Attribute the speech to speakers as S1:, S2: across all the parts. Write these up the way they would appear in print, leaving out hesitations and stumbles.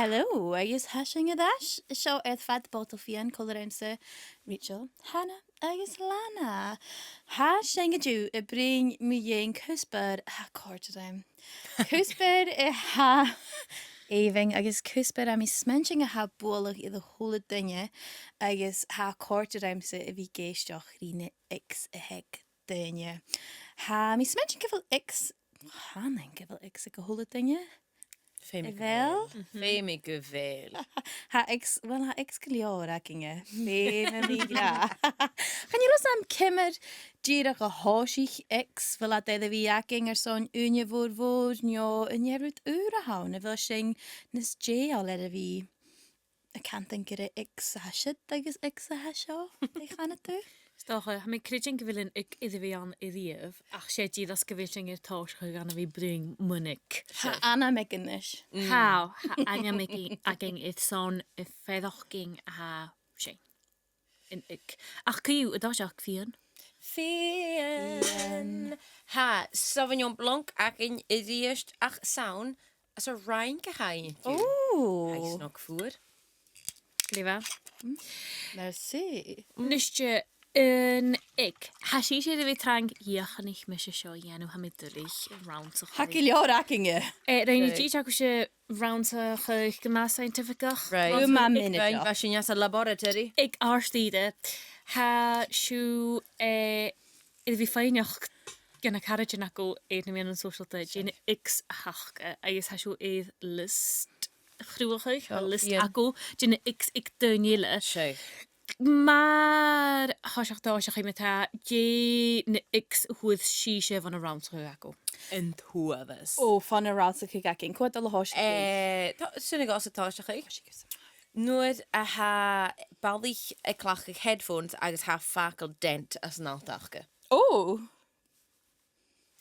S1: Hello, agus hashing a dash. Seo Fad Botal Fìon Lana Rachel, Hannah agus Lana. Hashing a Jew a bring me yin cusbud ha cortadime. Cusbud ha Aving agus cusbud am is smenching a ha bolach I the whole dinge agus ha cortadime se if he geisteach rine x a heck dinge. Ha mi smenching gifel x Hanning gifel x a whole dinge. Bheil?
S2: Faighneachd go bheil.
S1: Ha ex gleor aginge. Faighneachd mi gra. Can you am kimmer dírach a háisich ex fel a dead vi aging son unje voor njo en je rut ure haun. Vil sing nis jail le vi. I can't think of ex hashit agus ex hasho. Ik gaan het toe.
S3: Stoch, ha mi cridging gyfilin ag iddi fi an iddiaf, ach sé díad as gyfilin i'r tors chag anna fi bring munig.
S1: Ha anna meginish.
S3: Ha anya megi aging id son y faighneachd ha sé. In ag. Ach cyw, ydw siach fion?
S2: Fìon. Ha, Sauvignon Blanc agin iddiast ach saun as a rein gehain.
S1: Oeh.
S2: Hij is nog voer.
S3: Lifa?
S1: Merci.
S3: Nysge yn ag. Ha si sé fi trang iachan ich mis seo ianw ha mi dylich round sa
S1: Ha gleor aginge.
S3: Rhaid ni di ac se round sa chych gyma scientificach.
S2: Right.
S1: Uw mam
S2: Ik
S1: minute.
S2: ben fashion jas a laboratory.
S3: Ag arstide. Ha siw iddi fi faighneachd gan y carriage yn agw eid na mi yn social day. Jyn x hach agos ha siw eid list chrwach a list agw. Jyn x Daoine.
S2: Sure.
S3: Maar hasach da ich met ha je ne x with she she van around so agw.
S2: En hoe was.
S1: Oh, van een raad ik aging. Quad al hosh.
S2: Sunnig as a tasach ik. Nuair a ha ballich a cluich headphones agus ha facal dent as an altachge.
S1: Oh.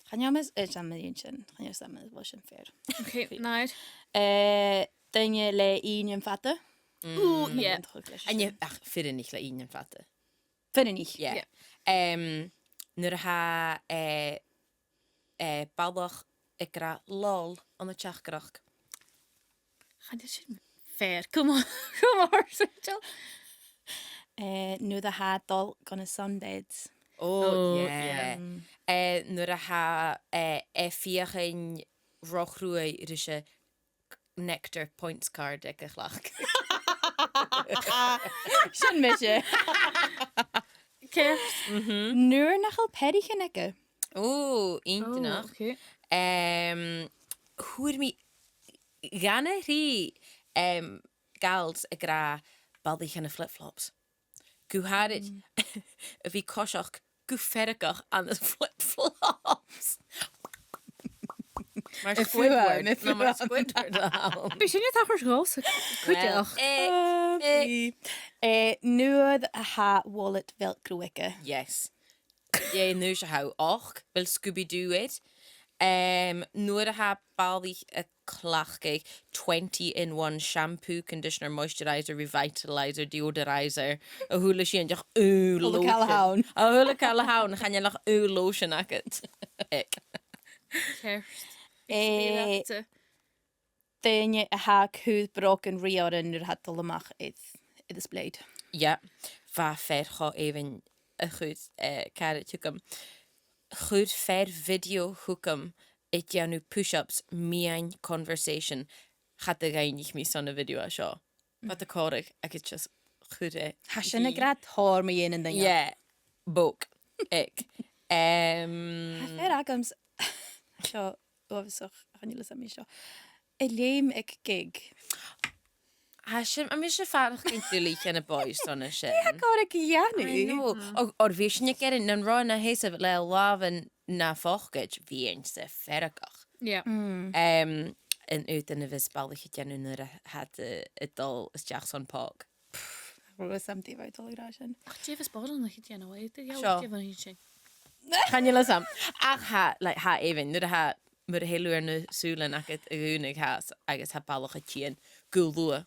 S1: Gaan jou mes is aan mijn Gaan jou samen was een fair.
S3: Okay, nice.
S1: Dinge le in vatten.
S3: Ooh, yeah.
S2: En je fyrir nicht la inen fatte.
S1: Vind niet.
S2: Ja. Nuair a ha ballach a gra lol an a teachgrach.
S3: Gaan dit shit fair. Come on. Come on, Rachel.
S1: Nu de ha dol gonna sunbeds.
S2: Oh, yeah. Nuair a ha fiachan rochrúi rise nectar points card ag a chlach.
S1: Sin mis je.
S3: Kerst.
S1: Nuair nachal pedi gennekke.
S2: Oh, eentje nog.
S3: Okay.
S2: Hoe mi ganne ri gals a gra baldig an a flip-flops. Gu had it a vi koshach gu fergach an the flip-flops. Maar
S1: fuaim,
S2: Squidward.
S3: Bys je tachers gos? Cuid.
S1: Nu a ha wallet vel cruiche.
S2: Yes. Ja, nu se hou och, wil Scooby-Doo it. Nuair a ha baldig a clachgeig 20-in-1 shampoo, conditioner, moisturizer, revitalizer, deodorizer. A hula sin jach lotion.
S1: Callahan.
S2: A hula callahan, gaan je lach lotion ak het. Ik.
S3: Kerst.
S1: Dinge a ha cúd broken riorin nuair ha tele is blade.
S2: Ja, va fer ga even a goed carrot hoekum. Goed ver video hoekum. Het jou nu push-ups mijn conversation. Gaat de geinig mis aan de video a show. Wat de korig, ik het just goed
S1: Ha sin a grad thor me in dinge.
S2: yeah, book. Ik.
S1: Fer agams. Seo oversach gaan jullie samen seo. Leim ek gig.
S2: I'm mis vaardig in te liedje en een boys dan een shit.
S1: Ja, kan ik ja
S2: I
S1: nu.
S2: know. Or wist je niet in een run na hees of le laven na vochtig wie eens de verkach.
S3: Ja.
S2: En uit in de wisballige genuen had het al is Jackson Park.
S1: Wat something about all grashen.
S3: Ach, Jeff is bodel nog iets aan ooit. Ja,
S2: Sure.
S3: Jeff van iets.
S2: Kan je lassen? Ach ha even nu ha moet heel uur nu zulen ak het unig has. I guess ha ballige tien guldoe.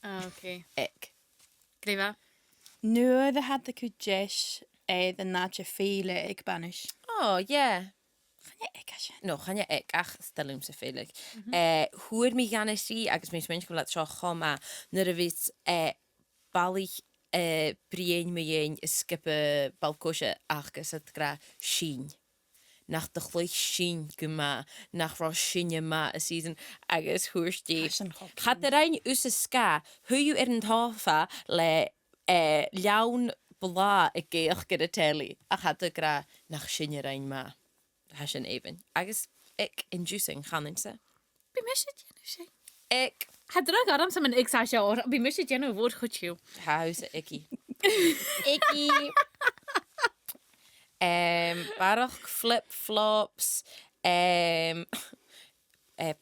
S3: Ah, okay.
S2: Ik.
S3: Griva.
S1: Nu had de kujesh the nacha fele ik banish.
S2: Oh yeah. No, chan ag ach stelum sa félig. Hwyr mi gan si, agus mis mench gwlat sio choma, nyr y fys balich brien mi ein ysgypa balcosio agus at gra sin. Nach de cluich sin gyma, nach ro sinne ma a season agus hwyrsti. Had yr ein us y sga, hwy yw yn tofa le llawn bla y geach gyda tele, a had y gra nach sinne ein ma. Hasyn even. Agus ik inducing chanin se.
S3: Bí me sé déanú sé.
S2: Ik
S3: Hadra garam sa man ag sa seoir, bí me sé déanú bhór chuitiú.
S2: How's icky? Icky. Barach flip-flops.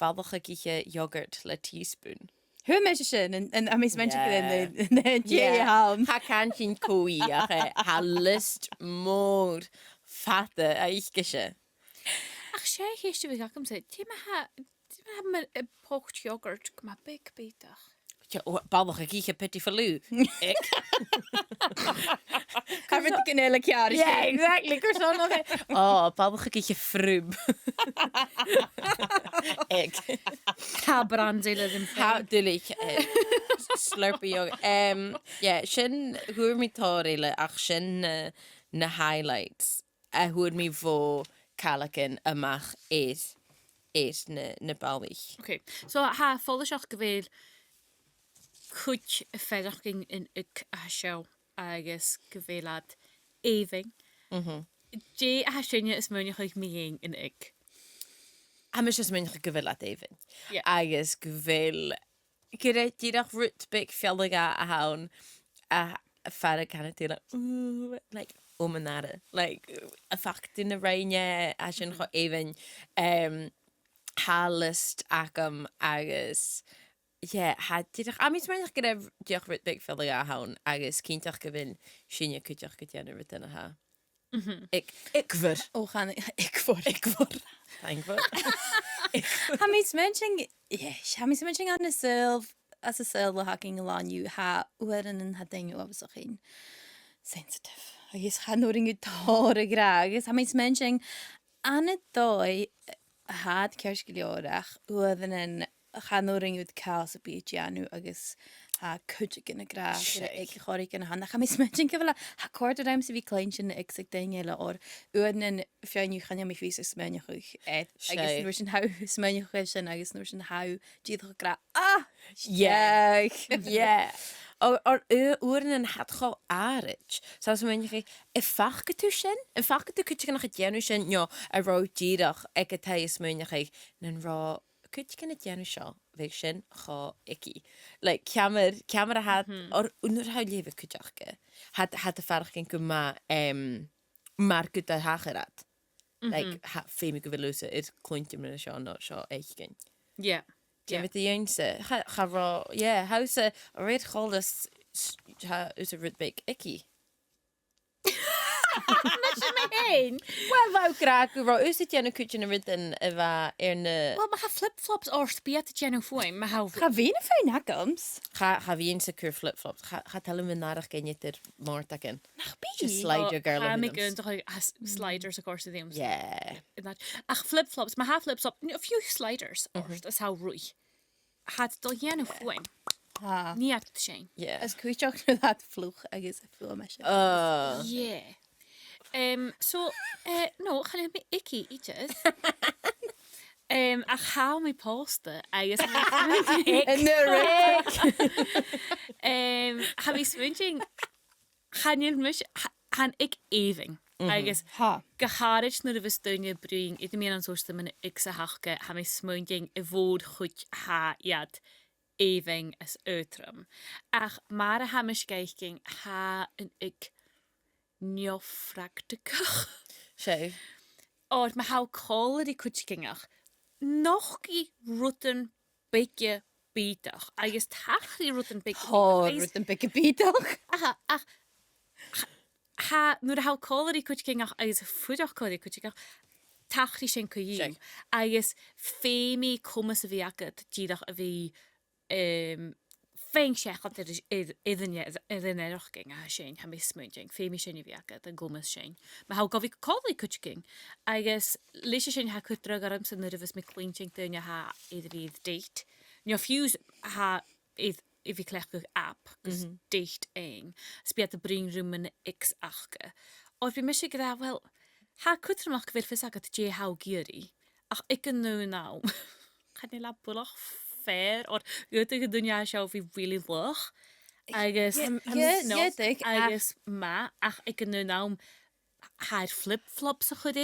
S2: Babach a giche yogurt le teaspoon.
S1: Hwyr me sin, and a mis mention in the Gàidheal.
S2: Ha can chin cwy ha list mór fata a ich gishe.
S3: Ach sé héiste bhí gacham sé, tí me ha me pocht yoghurt go ma big bítach.
S2: Babach a giche petit falú. Ik.
S1: Harfyd y gynnyl y ciar.
S2: Yeah, exactly. Gwrs o'n oge. Oh, babach a giche frwb. Ik.
S3: Ha brandile ddim
S2: How dulich slurpy yogurt. Yeah, sin hwyr mi torrile ach sin na highlights. A hwyr mi fo calacin amach is na balich.
S3: Okay, so ha fólaseach go bhfuil cuid a feighneachd in ic a seo agus go bhfuilad éing. Dé a sinne is muine chuig mí in ic.
S2: A mis is mynd gyfil at even.
S3: Yeah.
S2: Agus gyfil gyda dydach rwt big fialaga a hawn a fara kind of like manara. Like a fact in the rain a sin cho even halist agam agus yeah, had dydach a mis mynd gyda diolch rwt big fialaga a hawn agus cyntach gyfil sinne cydioch gydianw rwt yn a ha. Ik fyr.
S1: O, gaan ik voor.
S2: Thank you.
S1: Ha mis mention an y sylf, as y sylf o hacking along you ha wedyn yn hadeng o abys o'ch un sensitive. Agus ha noring yw tor y gra. Agus ha mis mention an y doi had kersgiliorach wedyn yn ha noring yw cael sy byd ianw agus ha cuid yn y gra ag chorig yn y hand. Ha mis mention cyfala ha cord yr aim sy'n fi cleinsyn y ysig dengela o'r wedyn yn ffiain yw chanio mi ffys y smeniach ych agus nŵr sy'n haw smeniach ych sy'n agus nŵr sy'n haw dydych gra
S2: Yeah. Yeah. Or uren yn hadcho arich. So sy'n mynd i chi, fach gytw sy'n? Fach gytw cwtio gan eich dianw sy'n, no, a ro dydach ag y teis mynd i chi, na'n ro cwtio gan y dianw sio, fe sy'n cho icky. Like, camer a had, or unwyr haw lefe cwtioch ge. Had y farach gen gwma, mar gyda hacharad. Like, ffeim i gyfilwys i'r clwynt ymwneud sio, no, sio eich gen.
S3: Yeah.
S2: Dim ydy ein se. Cha ro, yeah, how se, a reid cholas, ha, ys a ryd big icky.
S3: Nes yn mynd hyn?
S2: Wel, fawr graag, ro, ys ydyn nhw cwtio na ryd yn efa na...
S3: Wel, mae ha flip-flops o'r sbiad y genw fwyim, mae ha...
S1: Ga fi'n y fein agams?
S2: Cha fi ein se cwr flip-flops. Cha tele mynd narach gennydd yr mort ag yn.
S1: Nach bi?
S2: Just slide your girl
S3: Ha
S2: in
S3: mi
S2: them.
S3: gyn, doch sliders of course ddim.
S2: Yeah.
S3: Ach flip-flops, mae ha flip-flops, a few sliders o'r, is how rwy. Had do genw fwyim.
S1: Ha.
S3: Ni at sy'n.
S2: Yeah.
S1: As cwtioch na dat flwch agus y fflwch mae sy'n.
S3: Yeah. So, no, gaan we icky eatjes. A how me posten, agus.
S1: En de rik.
S3: Have we switching? Gaan je mis? Han ik even. Agus.
S1: Ha.
S3: Geharig naar de vestunie bring. Ik meen aan zo'n stemmen ik ze hakke. Ha me switching. Woord goed ha jad. Even as uitrum. Ach, maar ha me kijking. Ha en ik. Neofracticach.
S2: Sio.
S3: O'r mae haw coler i cwtgingach. Noch i rudan bygge bydach. Agus tach i rudan bygge
S1: Ho, rwyt yn big y bydach.
S3: Ach, nŵr haw coler i cwtgingach agus ffwydach coler i cwtgingach. Tach i sy'n cwyw. Agus ffeimi cwmys y fi agad. Dydach a fi féin seachad idan erachging a sin ha mis smúing féimi sin bheacha a gomas sin. Ma ha gohí cólaí cuitcing agus leis sin ha cudra garm san nuair me clíing duine ha idir iad date. Nio fiús ha if bhí clech app gus date ein. Spiat a bring rúman èigheachd. Or bhí mis gra well ha cudromach bhfuil fis agad dé ha géirí ach ik an nu ná. Chan ni la bulach fair or gote go dunia seo bhí really luch agus agus ma ach ik an nu ná haar flip-flops a chud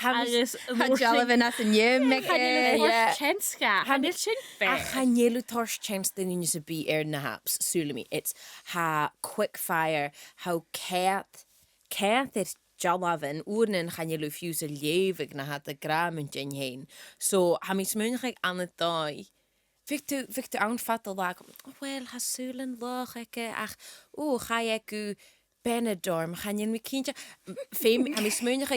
S3: agus
S1: Jalvin as an
S3: Kenska han dit sin fair.
S2: Chanelu tors chance the news to be na haps sulimi. It's ha quick fire how cat it Jalvin oernen chanelu fuse a levig na hat de gram en jin heen. So ha mi smunig aan het dai. Victor aan fatal lag. Well ha sulen loch ikke ach ga ik u Benidorm gaan je mi kindje fame ha mi smunig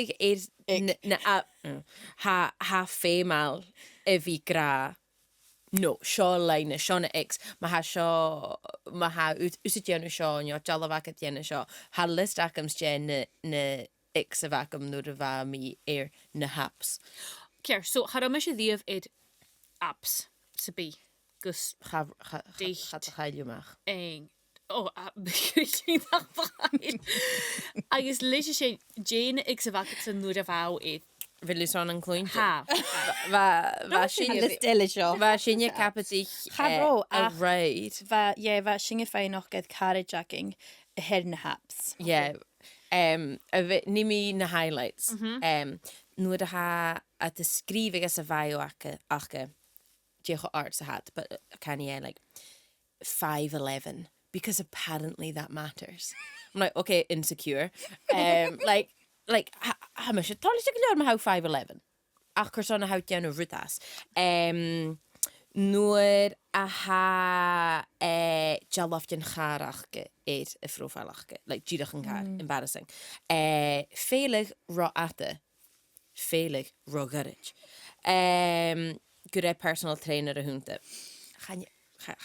S2: ha female vi gra. No, seo leine, seánna X, ma ha úsitéanú seo, nio jalavacha déanana seo, ha list achams dé na X a bhacham nuair a bha mi na haps.
S3: Ceir, so har me sé díomh apps sa bí gus
S2: Chat a chailiúach.
S3: ein. Sin agus leis sé Jane ag sa bhacha san nuair a bhá
S2: Vil is an cluin?
S3: ha.
S2: Va sinne capití
S1: Charó,
S2: a raid.
S1: Va singe faighneachd carajacking a head na haps.
S2: Yeah. Nimi na highlights. Nuair a ha at the sgreamhail a bheil acha Gàidheal arts a hat, but can you like 5'11", because apparently that matters. I'm like, okay, insecure. How much it totally took me how 5'11". Ach person how dèanamh rudas. Nuair a ha jaloftin charachge eet a froefalachge, like ddíreach an car, embarrassing. Faighneachd ro ate, faighneachd ro garage. Good personal trainer a hunte. Ga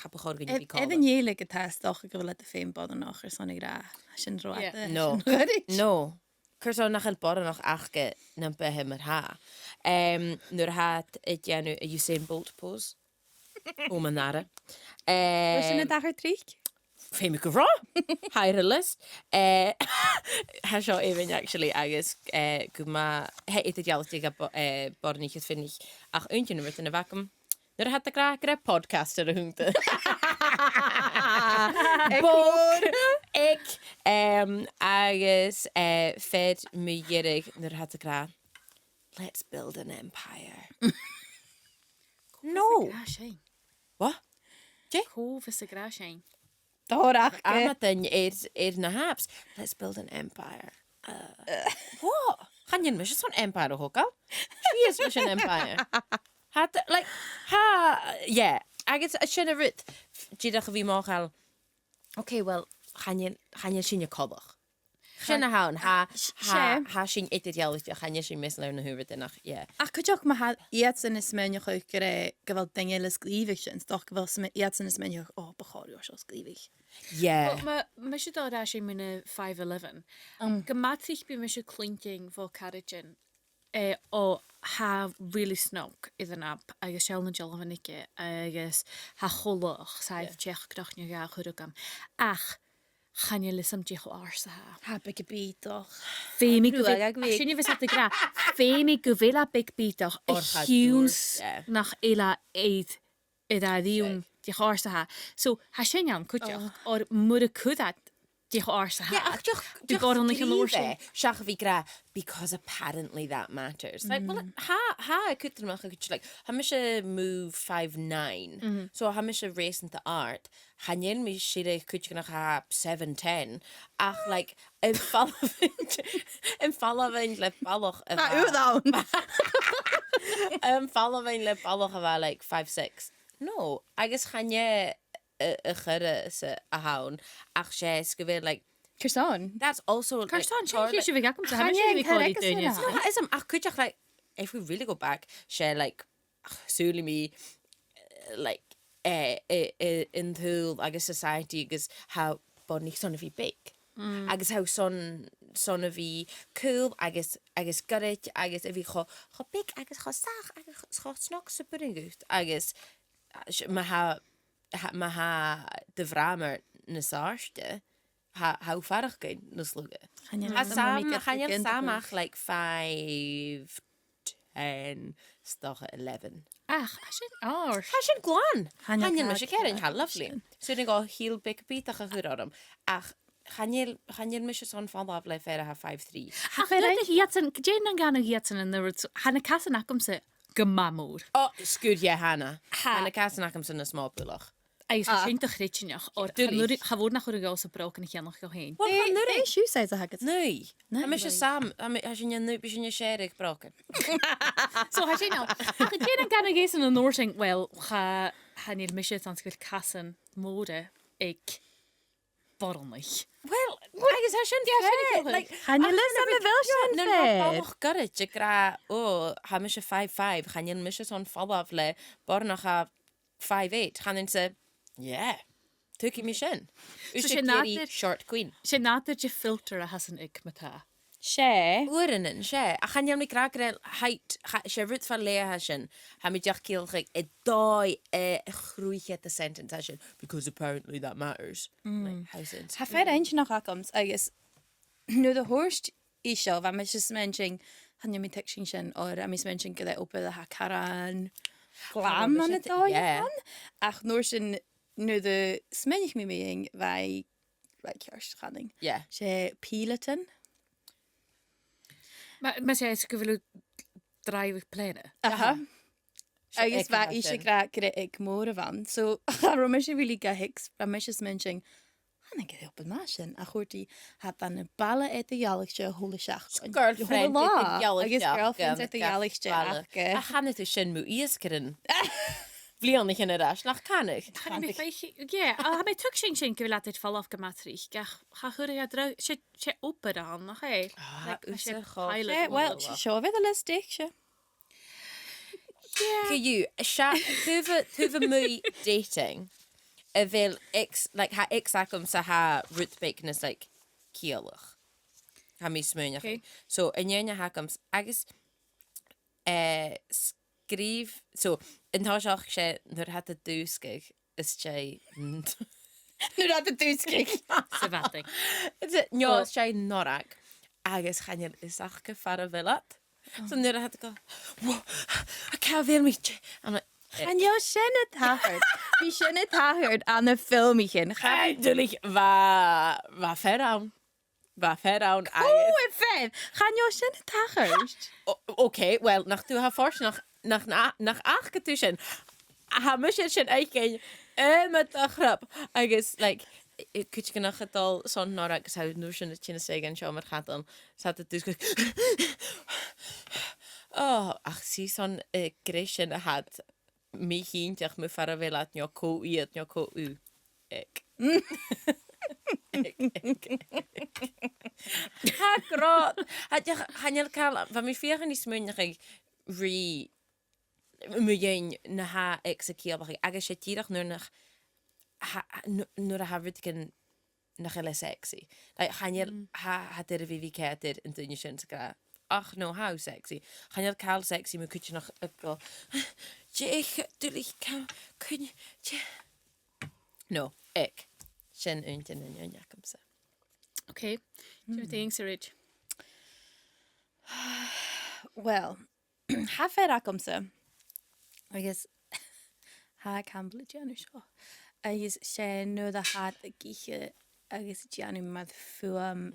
S2: begorg in die
S1: Even jéle get test doch go let de féim bod nach sonnig ra sin ro.
S2: No. Curso nach el bor noch achge na behe mar ha. Nuair hat dhéanú a Usain Bolt pose. O man nara.
S1: sin a dachar tríc?
S2: Féimi go rá. Hair a list. Ha seo even actually agus go ma he it dialtig a bornichas finnig ach untje nuair in a vacuum. Nuair hat a gra podcast ar a hunta. Ik agus fed mu dhéirig nuair hat a gra. Let's build an empire. No. What?
S3: Cóhs a gra sin.
S1: Dórach.
S2: Amatain na haps. Let's build an empire. What? Gaan je mis zo'n empire hokal? She is mis an empire. Had like yeah. Agus a sinna rit. Díadach a bhí máchail. Okay, well, gaan je sin je codach. Sinna haun ha sin itidialist gaan je sin mis na húra nach yeah.
S1: Ach chuideach ma ha iadsan is meine chu gohfuil daine le scríomh sin, doch gohfuil sama iadsan is meine beáú seo scríomh.
S2: Yeah.
S3: Me sé dá sé muna 5'11". Go matrich bí me se clinking fó carajin ó ha really snog iad an app agus se na jalhannice agus ha cholach saibh teachgrach ne ga churugam. Ach, chan je lisam Gàidheal arsa ha.
S1: Ha be bíach.
S3: Féimi go sinne vis a gra. Féimi go vela big bítach or hiús nach eile éid a díún Gàidheal arsa ha. So ha sin an cúteach or mu a cúdat Gàidheal arsa ha.
S2: Yeah,
S3: Du god on the
S2: Liosta. Seach bhí gra because apparently that matters. Like, well, ha cudromach like ha mis move 5'9". So ha mis race into art. Hanyen mi sire cudromach ha 7'10". Ach like in following le ballach of following le ballach of like 5'6". No, I guess hanye a churre se a haun ach sé sgubir like
S1: Kirsan.
S2: that's also
S3: Carson should we get come to have
S2: ach cúteach like if we really go back sé like súla mi like in thúil agus society agus how bonnig son a bhí big. Agus how son a bhí cool agus garid agus a bhí cho big agus cho sach agus cho snog sa buringút agus ma ha de bhrámar na sáiste how farach gain na slúge. Channeil samach like 5, 10, stocha 11.
S3: Ach,
S2: Ha sin gláán. Channeil me sé cerin ha lovely. So ni go híl beachdachadh a chud orm. Ach channeil me sé son fád le fer a ha 5-3.
S3: Jane an gan hiatan in the Hanna Cassan Acumsa Gamamur.
S2: Oh, scoot je Hannah. Hanna Cassan Acumsa na smá bulach.
S3: I was trying to chritchinach or Havod nach go broken and Yanach go hain.
S1: Well, no, shoe size a haggard.
S2: Nee. I miss Sam. Has je nu bis je sharig broken.
S3: So has she now. Jane an gan gason an Norsing well ha hanil mishet an sgil Cassan mode ik bottlenich.
S2: Well, I guess I shouldn't like
S1: Hanneil am a bheil sin fair.
S2: Got it. Je gra ha mis 5-5. Hanneil mis on fallaf le bornach ha 5-8. Hanneil se yeah. Tuki mi sin.
S3: Ushe
S2: short queen.
S3: She not that you filter a hasan ik mata.
S1: Sé.
S2: Uanan, sé. A channeil mi gragrel heit, sé rut van lea sin, ha mi diach kielchig, dói chruich the sentence sin, because apparently that matters. Like, how since?
S1: Ha fair eintje noch akums, agus nu de horst isio, fa mis just mentioning, hanneil mi texting sin, or a mis mentioning gyda opa da ha caran glam an y dói ach nôr sin nu de smenich mi meing, fai cearst channing.
S2: Yeah.
S1: Sé Pilaton.
S3: Maar zij is gewoon drijvig plannen.
S1: Aha. Agus fa eisiau gyda ag môr van. So, ar ôl eisiau really ga hics, a mis just mentioning, hanna gyda open masin, a chwrti hat an y bala et y ialachse hwyl y siach.
S2: Girlfriend
S1: Agus girlfriend et y ialachse.
S2: A channe tu sin mu iaskerin. Vlionig in ras nach cagnadh.
S3: Ja, a mij tuk sin sin gyda laat dit fall af gematrich. Gach, ga chwrti a draw, she open aan, nog he.
S1: Wel, sio fydd y lysdig, sio.
S2: You, tuva mu dating. A bheil like ha acum sa ha rutbacness like kielach. Ha mi smúnach. So, in jene hakums agus sgríomh, so, in táiseach sé nuair hat a dúscaigh is sé
S1: Nuair hat a dúscaigh.
S3: Savatting.
S2: No, is sé norach agus channeil is ach go far a bhilat. So nuair hat go, whoa, a ca bhéil mi
S1: En jou sin y tachard. Fi sin y tachard an y ffilmichin.
S2: Dulich va ferawn. Va ferawn.
S1: O, y ffedd. Chan jou sin y tachard.
S2: Okay, well, nach tu ha fors nach ach getu sin. Ha mus sin eigen met a grap. Agus, like, could you nach het al son nor agus how nu sin sin segen show mar gaat dan. Zat het dus oh, ach si son grishin a had mi hiintach me far bhfuil at neo có iad neo có u ag. Ha grot. Hanneil cael, fa mi fiach yn ismwynach ag ri mwyyn na ha ag sa cialbach agus sé tírach nuair a ha rydgyn nach ele sexy. Like, hanneil ha dyr fi cedir yn dyn sy'n gra. Ach, no, how sexy. Hanneil cael sexy me cwtio nach go. No, ik. Sin untin in yon jakamsa.
S3: Okay. Do you think, Sir Rich?
S1: Wel, ha fer acomsa. Agus, ha cambla dianu sio. Agus sé no da had a giche agus dianu mad fuaim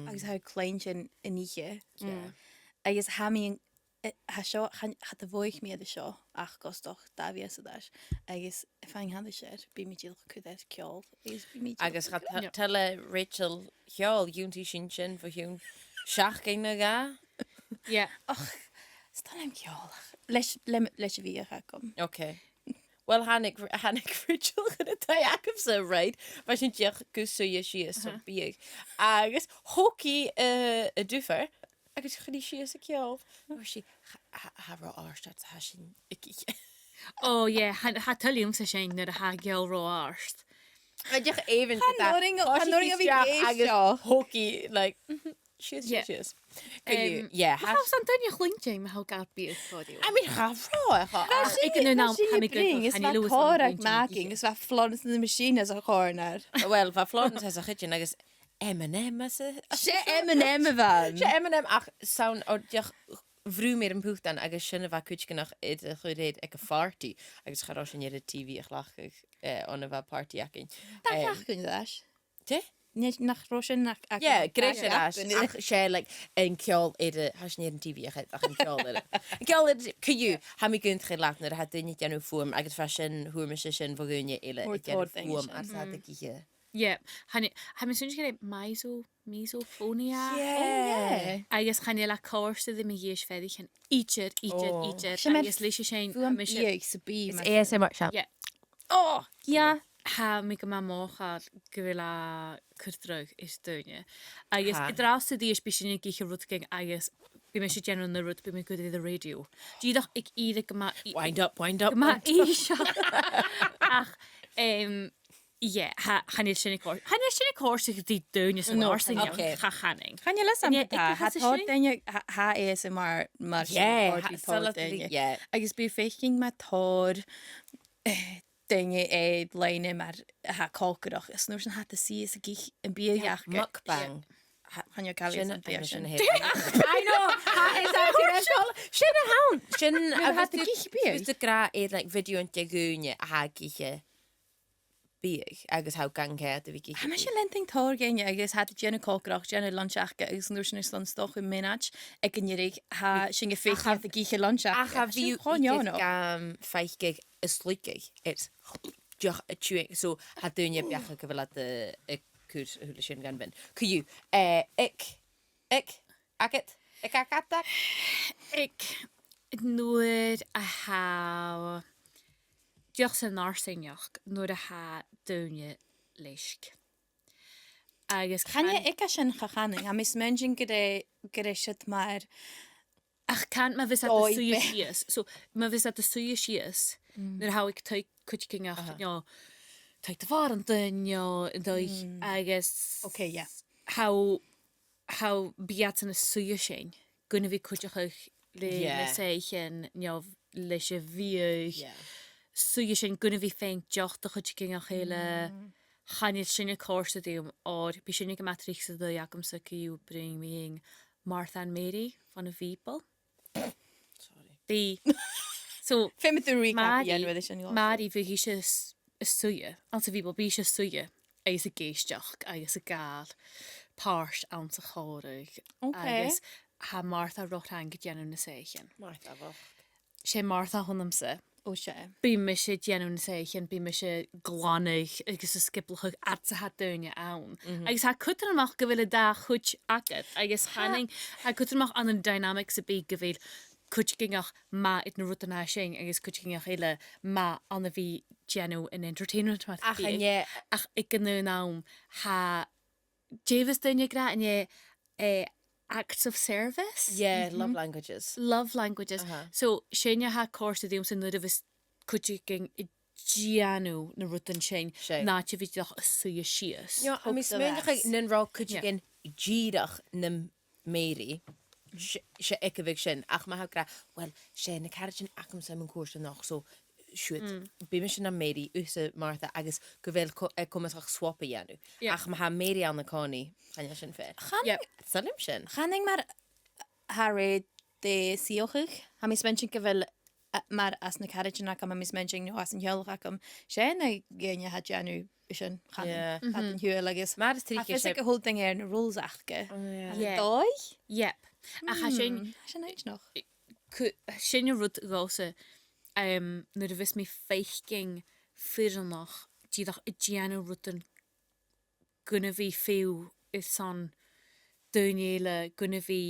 S1: agus ha klein sin in ihe. Agus ha mi ha sio hat a voich mi a sio ach gostoch da bhios agus fang hand sé bí mi díl cud es ceol
S2: agus hat tele Rachel heolúntí sin sin fa hún seach gin na ga?
S3: Yeah.
S1: Och, stan am ceol. Leis a bhí a kom.
S2: Okay. Well, Hannig Rachel gyda tai acaf sa, right? Fa sy'n diach gwsio si is so big. Agus, hoci y dwfer, agus chydi si is y ciol. O si, ha ro arstat ha sy'n y gich.
S3: Oh, yeah, ha tulium sa sin nuair a ha geall ró arst.
S2: Ydych even
S1: Noring a fi geisio.
S2: Hoki, like, cheers. Yeah,
S3: Ha san duine chluinte me ha gar bíad fódiú.
S2: I mean, half raw.
S3: Ik nu naam ha mi
S1: Is
S3: gwynt.
S1: fa corach making, is fa florence in the machine as a corner.
S2: Well, fa Florence has a chytchen, agus M&M as a...
S1: She M&M van.
S2: Se M&M ach sawn o diolch frw mir yn pwchtan agus sy'n fa cwtgenach id a chwyd ag a farty agus charos yn i'r TV ach lach on y fa party ac yn.
S1: Dag kun je dat?
S2: Te?
S1: Net nach Roshan nach.
S2: Yeah, great ach sé like yn ciol id a has yn i'r TV ach yn ciol id. Ciol id cyw ha mi gynt chi lat nyr ha dyn i dianw fwym agus fa sy'n hwyr mysio sy'n fogwynio ile i dianw fwym ar sa dy gych.
S3: Yeah, ha mi sy'n gyda misophonia.
S2: Yeah.
S3: Agus chan la cors ddim i ys feddi chan eacher. Agus leis sy'n
S1: Ie, so be.
S2: ASMR siap.
S3: Yeah.
S1: Oh,
S3: Ja, ha mi gyma moch ar gyfela cwrdrwg is Daoine. Agus draws y di ys bys yn gych y rwtgeng agus bi me si general na rwt bi me gwyd i'r radio. Dydach ik i'r gyma...
S2: Wind up.
S3: Gyma isio. Ach, yeah, han i'r sy'n cors. Han i'r sy'n cors sy'n di Daoine sy'n orsyn iawn. Ha channing.
S1: Kan je les aan
S3: Nee,
S1: beta?
S3: ik
S1: Het
S3: had
S1: hoort
S3: ze
S1: dan je ha ASMR maar
S2: Yeah.
S1: Agus bu feching met thor dinge leine maar ha kalkerach. Is nu hat de see is gich een bierjach.
S2: Mukbang.
S1: Han je kallis
S2: Sin
S1: aan
S2: sin
S1: beer.
S2: hyn. I know. Sin a hawn. Sin a
S1: had de gich bier.
S2: Fys dy gra i'r like video yn digwyn a gich big agus how gang het vi
S1: Ha mas je lenting thor gen je agus hat jenne kalkerach jenne lunchach agus nu sin stan stoch in minach. Ek en je ha sin je fech de gich lunchach.
S2: Ach a fi
S1: gewoon jou no.
S2: faighneachd is sluikig. It's joch a chewing so ha doen je beachdachadh gyfel at y cwr hwle sy'n gan ben. Cwyw, agit, agatach?
S3: Ik nuair a ha... Diolch sy'n narsyniach, nuair a ha Daoine leisg. Agus
S1: Kan je ik as een gegaan? Ha mis mensen gerecht maar.
S3: Ach, can ma fys at y suya sias. So, ma fys at y suya sias. Nuair how ik taig cwtgingach, taig dy far yn dyn, yn dweud, agus...
S1: Okay, yeah.
S3: How biat yn y suya sy'n. Gwna fi cwtgach le seichen, leis y bhios. Suya sy'n gwna fi fein joch dy cwtgingach hele. Chanid sy'n y cors y diwm, o'r bi sy'n y gymatrich sydd ddwy ac amser cyw bring me in Martha and Mary van y Fibel. Sorry. So,
S1: Fem met de recap igen with it.
S3: Mari fi eisiau suya, ans y Fibel, fi eisiau suya, eis y geisdiach, eis y gael, pars ans y chorig.
S1: Okay.
S3: Eis ha Martha roch rhan gyda'n y seichen.
S2: Martha foch.
S3: Se Martha hwnnw se.
S1: O se.
S3: Bi mi eisiau dianw yn y seichen, bi mi eisiau glanig, agus y sgiblwch at y had Daoine awn. Agus ha cudromach gyfel y da chwyd agad, agus hanning, ha cudromach an y dynamics y bi gyfel cwtgingach ma it na rudan a syng, agus cwtgingach ile ma an y fi dianw yn entertainment math.
S2: Ach, yn ie.
S3: Ach, ik yn y nawm, ha Javis Daoine gra yn ie acts of service.
S2: Yeah, love languages.
S3: Love languages. So, Shania ha course the diwms yn nid of his cwtging i dianw na rudan syng, na ti fi diolch y suya sias.
S2: Ja, a mis myndach nyn rol cwtgin gyrach na Mary. Se ikke vig sin ach ma ha gra well sé na carjin acum sem yn cwrs noch so shoot bi mi sin na Mary usa Martha agus gyfel comasach swap ianu ach ma ha Mary an na coni chan sin fe salim sin
S1: Channing maar Harry de siochig. Ha mis mensen gevel maar as na carriage na kam mis mensen no as een heel rakam. Sé na genia had janu sin gaan. Had een heel agus.
S2: maar is tri
S1: Ha fysik hol ding er na rules achke.
S3: Yeah.
S1: Doi?
S3: Yep. Ach, ha sy'n...
S1: Sy'n eich nog.
S3: Sy'n yw rwyd gose, nid y fys mi feichging ffyrnach, dydach y dianw rwydyn gwna fi ffew y son Daoine gwna fi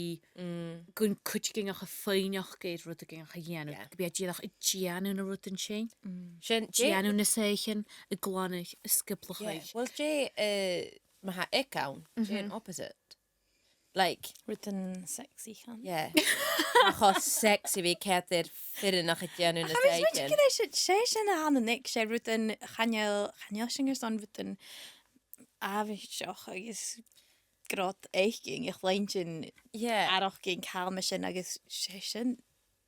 S3: gwna cwtging ach y ffainach geid rwydyn ach y dianw. Gybia dydach y dianw na rwydyn sy'n. Dianw na seichen, y glanig, y sgyblwch eich.
S2: well Jay ma ha ik awn Jay an opposite like,
S1: Rudan sexy chan.
S2: yeah. Cho sexy fi cedr ffaigheneachd y dèanamh na
S1: Hamis mynd
S2: dèigheachd.
S1: gyda sé sy'n a han yn nic sé rudan chanel syngers on rudan afisioch agus grot eichging ich leintyn
S2: Yeah.
S1: aroch gyn calma sy'n agus sé sy'n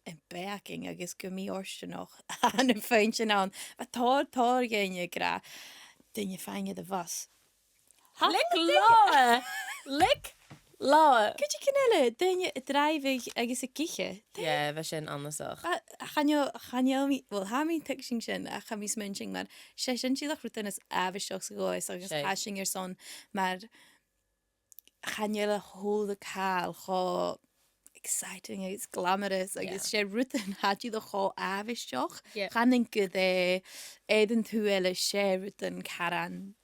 S1: yn beacing agus gymí orsyn och an yn ffein sy'n an a tor gen y gra dyn y ffaingeachd y fas.
S2: Lick law! Lick law!
S1: Gyd i cynele, dyn y dreifig agus y giche.
S2: Yeah, fe sy'n anasach.
S1: Chanel mi, wel ha mi tixing sin a cha mi smynching maar sé sin síach rutan is afisioch sa goes agus
S2: Sé.
S1: hashing son maar chanel a hol de cael cho exciting agus glamorous agus sé rutan had you the cho afisioch
S3: Yeah.
S1: chanin gyda Aodann thuele sé rutan caran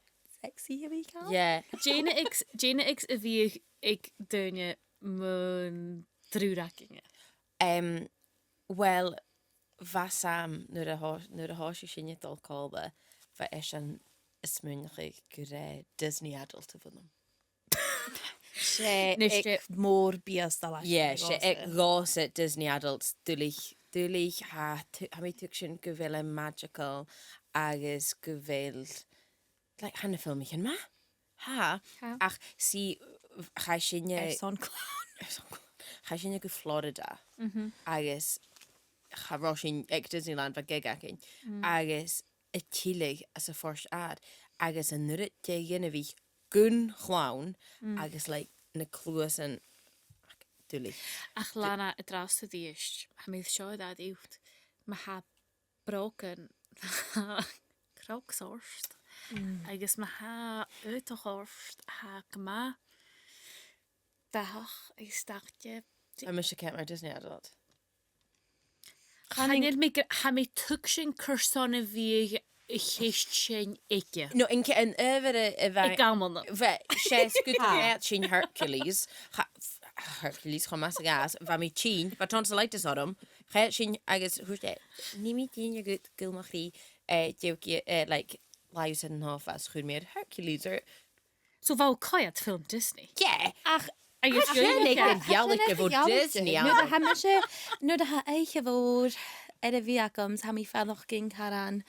S1: sexy a fi cael.
S2: Yeah.
S3: Jaina ix a bhí ag Daoine mún drúrakinge.
S2: Well, fa sam nuair a háisi sinne dul cóba, fa an ismúnach gur Disney adult a bhunam.
S1: sé
S3: Nes sé-
S1: ag mór bíos da leis.
S2: Yeah, sé ag gás at Disney adults dúlich ha mi tuig sin go bhfuil magical agus go bhfuil like hanna filmich yn ma? Ha?
S3: Ha.
S2: Ach, si chai sinne
S1: Son clown.
S2: chai sinne go Florida agus chará sin ag Disneyland fa gigacin agus y tilig as a fors ad agus a nuair dégin a bhí gun chláun agus like na cluas an dúlich.
S3: Ach Lana, y draws y ddíist, ha mi sio dad uwt, ma ha broken crocs orst. Agus ma ha uitach orst, ha gma dach ag stagtje.
S2: A mis sé ceap mar Disney adult.
S3: Ha mi tug sin curson y fi y cheist sin eige.
S2: No, in yfir y
S3: I
S2: fe...
S3: gamol na.
S2: Fe, sé sgwyd sin Hercules. Hercules, chom mas y gas. Fa mi tîn, fa tons y leitis o'r Cha sin agus, hwys ni mi tîn y gwyd gylmach chi, diwgi, like, lives yn hoff as chwyd mi'r Hercules.
S3: So fawr coiad film Disney.
S2: Yeah.
S3: Ach,
S2: Ach, nig yn dialig efo Disney.
S1: Nu da ha me se, nu da ha eiche fod er y fi agams ha mi falach gyn caran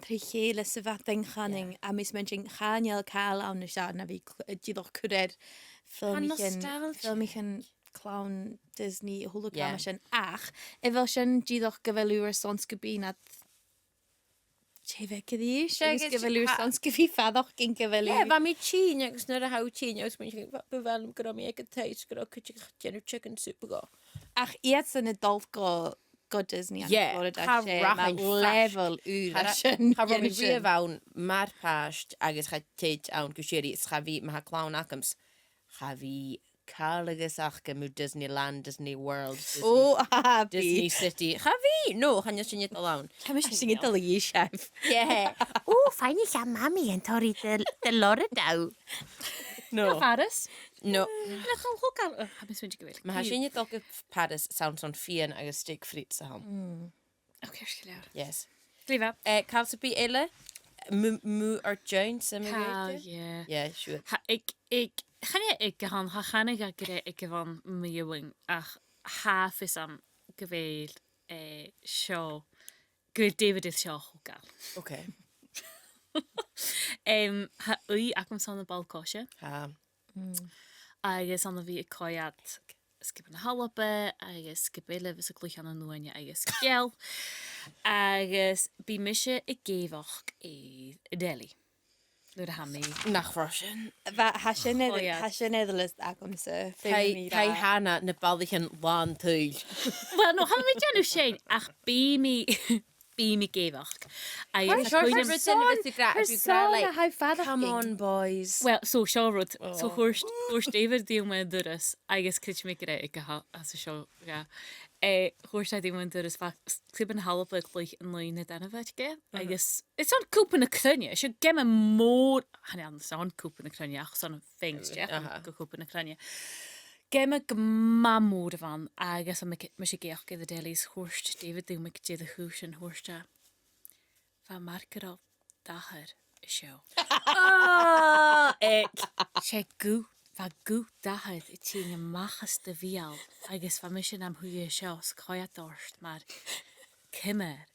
S1: tri chéle sy fating chaning a mis menching chanel cael awn y siarad na fi diddor cwred filmich yn clown Disney hologram
S2: Yeah.
S1: sy'n ach efo sy'n diddor gyfelwyr sons gybyn at Chefe gyddi,
S2: Agus
S1: gyfelwyr
S2: ha-
S1: sons gyfi fadoch gyn gyfelwyr.
S2: Yeah, fa mi tîn agus nyr a haw tîn agus mynd chi'n byfel am gyda mi ag y teis gyda cydig genw chicken soup go.
S1: Ach, iad sy'n adult go Disney.
S2: Yeah,
S1: Florida
S2: ha
S1: sé,
S2: rachain
S1: ma level yw'r asyn.
S2: Ha rwy'n fi fawn mar past agus cha teid awn gwsiri cha fi ma ha clown acams cha fi cael agus ach gymw Disneyland, Disney World,
S1: O, a
S2: Disney
S1: bi.
S2: City. Cha fi? No, chan ys sy'n lawn.
S1: Cam eisiau sy'n gyda li chef.
S2: Yeah. O, ffain i cha mami yn torri dy lor y daw. No.
S3: Paris.
S2: No.
S3: Ach, al hogan. Ha mi swinti gyfeil.
S2: Ma ha sy'n ydol gyda Paris sounds on fian agus steak frites a hon.
S3: Ok, ysgol lawr.
S2: Yes.
S3: Glifa.
S2: Cael sy'n bi eile? Mw ar joint sy'n mynd
S3: Cael,
S2: i?
S3: ie.
S2: Yeah, sure.
S3: Ha, Chani ag gahan, ha chanig ag gyda ag gyfan mywing, ach half is am gyfeil sio, gyda David is sio hogan.
S2: Okay.
S3: Ha wy ac am son y balcosio,
S2: Ha.
S3: agus an fi y coiad sgybyn y halabe, agus sgybele fys y glwych an y nwenya, agus giel, agus bi mysio y geifach i deli. Lwyd a hami.
S2: Nach Russian.
S1: Ha sy'n
S3: Chloiad.
S1: edrych agam sy.
S2: Cai hana na baldig yn lan tŵl.
S3: Wel, no, han mi dyn nhw Shane, ach bi mi geifach.
S1: how fad
S2: Come on, boys.
S3: Well, so seo rud, so chwrs David diw mewn dyrys, agus cyd mi gyda i gael, as y seo, ga. Chwrs diw mewn dyrys, fa, sgib yn halop ag lwych yn lwy na dana fe, ge? Agus, it's on cwp yn y crynia, sio gem y môr, hanny an, it's on cwp yn y crynia, ach, son things, ge? Go cwp yn y crynia. Gem y gma môr fan, agus am mysig geach gyda delis, chwrs David diw mewn gyda hwys yn chwrs da. Fa marker o dachar y sio. Sé gú Fa gŵt dahad I ti'n machas dy bheil, agus fa mission am hwy seo scoiad dorst, mar cymmer.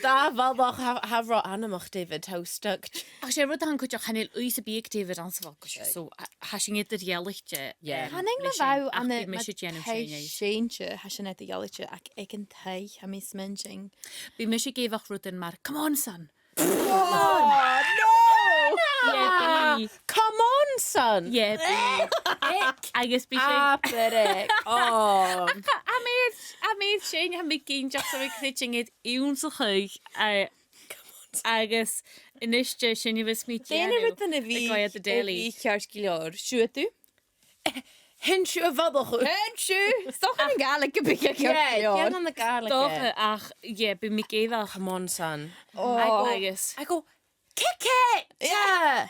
S2: Da falach hafro anamach David how stuck.
S3: Ach sé rudan cwtio chanel wys y big David ansafol cwtio, so hasing ydy'r ielichtio.
S2: Yeah.
S1: Hanning le bhaw an
S3: Ach, mis gennym
S1: séintse hasan et jalletje ac ag an tai ha mis menjing.
S3: Bi mis gefach rudan mar, come on son.
S2: Oh, no!
S3: Yeah,
S2: Come on, son!
S3: Yeah, agus bi sé.
S2: Aperig. Oh.
S3: A méid sé ha mi gyn just am critching it iwn sa chuig. Agus iniste sin vis mi
S1: Déine rud an a bhí
S3: Gàidheal the daily.
S1: ceart gileor. Siú tú?
S2: Henshu a fadach.
S1: Hensiú! Stoch an galig go big ceart
S2: Yeah,
S1: gileor.
S2: get on the garlic.
S3: Doch ach, yeah, bi mi gefach.
S2: Come on, son.
S3: Agus.
S2: I go, kick it!
S1: Yeah.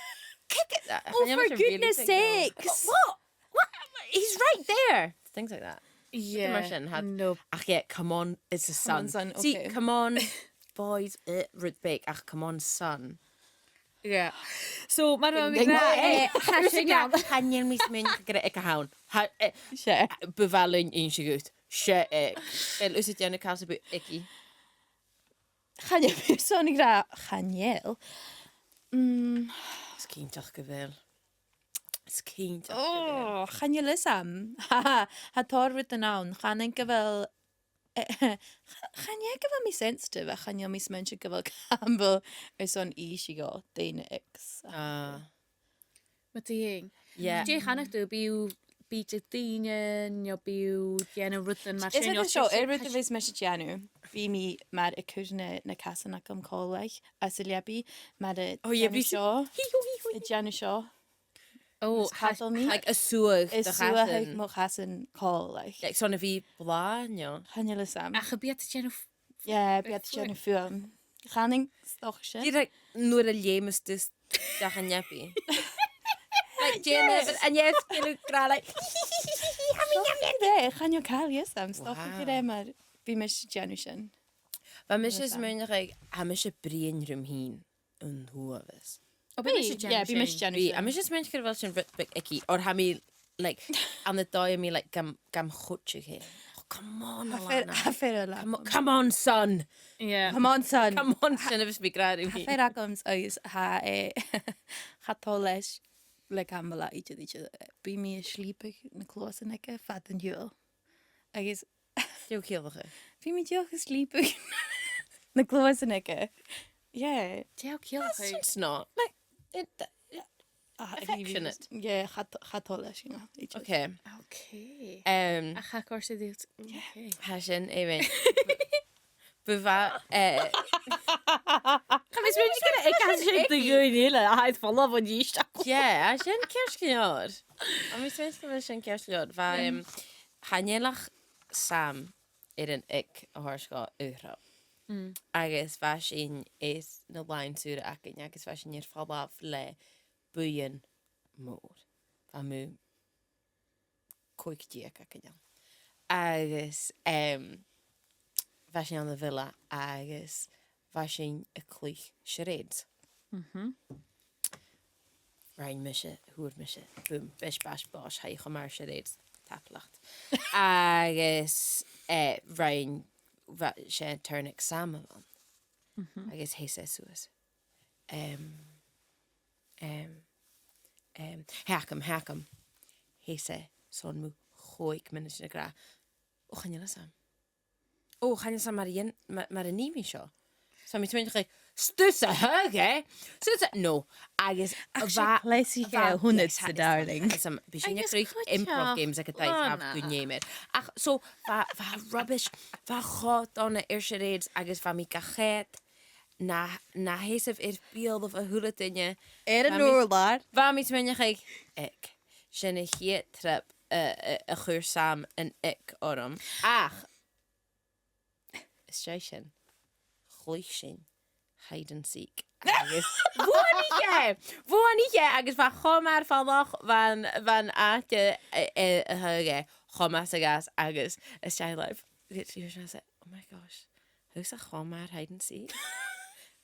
S2: Kick it!
S1: Oh, for goodness sakes.
S2: What? He's right there. Things like that.
S3: Yeah.
S2: Immersion had.
S3: No.
S2: Ach yeah, come on, it's a son.
S1: on, son,
S2: See,
S1: okay.
S2: come on, boys, rud big. Ach, come on, son.
S3: Yeah. So, mar o'n
S1: Ding,
S2: Hanyan mis mynd gyda ec a hawn.
S1: Se.
S2: Befalyn un sy'n gwyd. Se ec. Ys ydyn nhw'n cael sy'n bwyd eci.
S1: Chanje son i gra Chaniel.
S2: Sgreamhail gyfel. Sgreamhail gyfel.
S1: Oh, Chaniel is am. Ha torfyd yn awn. Chanen gyfel... Chanie gyfel mi sensitif a chanio mis mensiw gyfel Campbell ys o'n eisi go, Daoine X.
S3: Ma ti'n.
S2: Yeah.
S3: Jay chanach dwi biw byd y Daoine, nio biw dèanamh rudan mar
S1: Is it a show? Ryd y fys mes Janu. Fi mi mar y cwrna na casan ac am coleg. A syliabi, mar y Janu sio. Y Janu sio.
S3: Oh,
S1: Hadol mi.
S2: Like a swag.
S1: Is sŵa hyg mo casan coleg.
S2: Like, son fi blaen, jo.
S1: Chaniel is am.
S3: ach y biad dèanamh.
S1: Yeah, biad Janu fuaim. Chaning stoch
S2: Di
S1: sin.
S2: like, nuair a lémas dus dach an nyapi. Like, Jenna, and yes, gyda gra, like,
S1: Chanio cael yes am. Stoch
S2: Wow.
S1: gyda mar. Fi mes Janu sin.
S2: Fa mis ys mwyn like, a mis y brian rhwm hun yn hwafus.
S3: O,
S1: Fi, yeah, fi mes Janu
S2: Fi,
S1: sin.
S2: a mis ys mwyn gyda fel sy'n rydbig eki, or ha mi, like, am the doi mi, like, gam chwtio chi. Oh, come on, Alana.
S1: Hafer o la.
S2: Come on, son.
S3: Yeah.
S1: Come on, son.
S2: Come on, son, if it's me grad i mi.
S1: Hafer agams oes ha chatoles le Campbell each of each. Bi mi sleepig na close en ikke fat en jul. Agus
S2: Diw cilwch chi.
S1: fi mi diolch sleepig na close en ikke. Yeah.
S3: Diaw ciel chi.
S2: It's not. Like, Affectionate.
S1: Yeah, chatoles, you know.
S2: okay.
S3: Okay.
S2: Um,
S3: A cha gor sydd yw. Okay.
S2: Hashin, even. Byfa,
S3: Chafis mynd gyda eich asyn dy gwyn hyle, a haid ffolla fod i eistedd.
S2: yeah, Hashin kerskjord. Om vi svenska väl Hashin kerskjord. Va, hanjelach sam en ek harska euro. Agus fashin is na line sura akin, agus fashin ir falla le buien moor. Va mu cuid diek akin. Agus, fashin an the villa, agus fashin a cluich charades. Rhain mishe, hwyr mishe, boom, bish bash bosh, ha ich o mar charades, taplacht. Agus, rhain, sé turnic sam am. Agus heis esuas. Hacam. Heis son mu choig minnes na gra. O, chanel sam. O, chanel sam mar a nimi sio. So mi twyn like, stus a hug, eh? Stus a, no. Agus,
S1: Lees ik honderd se darling.
S2: Some bishing
S3: Agus
S2: like
S3: cwtio.
S2: improv games like a dice have
S3: Lana.
S2: good name it. Ach, so va rubbish, va hot on a irshades agus va mi gachet na hesef beeld of a hula dinje.
S1: Een oor laar.
S2: Va mi tmenje like ik. Shinne hier trip a chur sam en ik orum. Ach. Station. Chluichin. Hide and seek. Agus. Fhuaim agus va chomar falach van ate huge chomas agas agus a style life. Literally I said, oh my gosh, who's a chomar hide and seek?